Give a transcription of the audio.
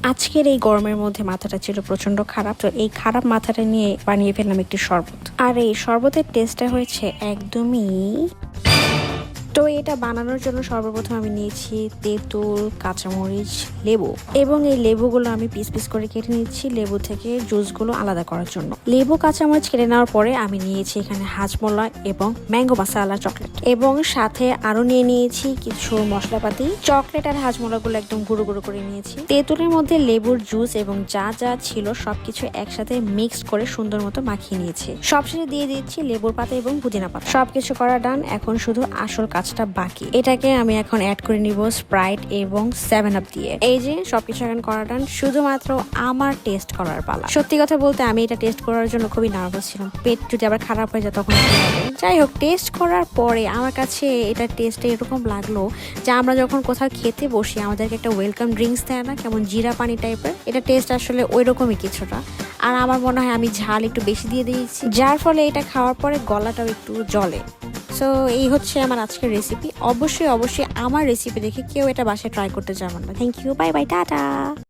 আজকের এই গরমের মধ্যে মাথাটা ছিল প্রচন্ড খারাপ, তো এই খারাপ মাথাটা নিয়ে বানিয়ে ফেললাম একটি শরবত। আর এই শরবতের টেস্টটা হয়েছে একদমই। তো এটা বানানোর জন্য সর্বপ্রথম আমি নিয়েছি তেঁতুল, কাঁচামরিচ, লেবু, এবং এই লেবুগুলো আমি পিস পিস করে কেটে নিচ্ছি লেবু থেকে জুসগুলো আলাদা করার জন্য। লেবু, কাঁচামরিচ কেটে নেওয়ার পরে আমি নিয়েছি এখানে হাজমোলা এবং ম্যাঙ্গো মাসালা চকলেট, এবং সাথে আরো নিয়ে নিয়েছি কিছু মশলাপাতি। চকলেট আর হাজমোলাগুলো একদম গুঁড়ো গুঁড়ো করে নিয়েছি। তেঁতুলের মধ্যে লেবুর জুস এবং যা যা ছিল সবকিছু একসাথে মিক্সড করে সুন্দর মতো মাখিয়ে নিয়েছি। সবশেষে দিয়ে দিচ্ছি লেবুর পাতা এবং পুদিনা পাতা। সবকিছু করা ডান, এখন শুধু আসল কাজটা বাকি। এটাকে আমি এখন অ্যাড করে নিব স্প্রাইট এবং 7 আপ দিয়ে। এই যে সবকিছু এখন করা ডান, শুধুমাত্র আমার টেস্ট করার পালা। সত্যি কথা বলতে আমি এটা টেস্ট করার জন্য খুবই নার্ভাস ছিলাম, পেট যদি আবার খারাপ হয়ে যায় তখন কি হবে। যাই হোক, টেস্ট করার পরে আমার কাছে এটা টেস্টে এরকম লাগলো যে আমরা যখন কোথাও খেতে বসি আমাদেরকে একটা ওয়েলকাম ড্রিঙ্কস দেয় না, কেমন জিরা পানি টাইপের। এটা টেস্ট আসলে ওই রকমই কিছুটা। আর আমার মনে হয় আমি ঝাল একটু বেশি দিয়ে দিয়েছি, যার ফলে এটা খাওয়ার পরে গলাটাও একটু জ্বলে। সো এই হচ্ছে আমার আজকের রেসিপি। অবশ্যই অবশ্যই আমার রেসিপি দেখে কেউ এটা বাসায় ট্রাই করতে যাবেন না। Thank you, bye bye, tata.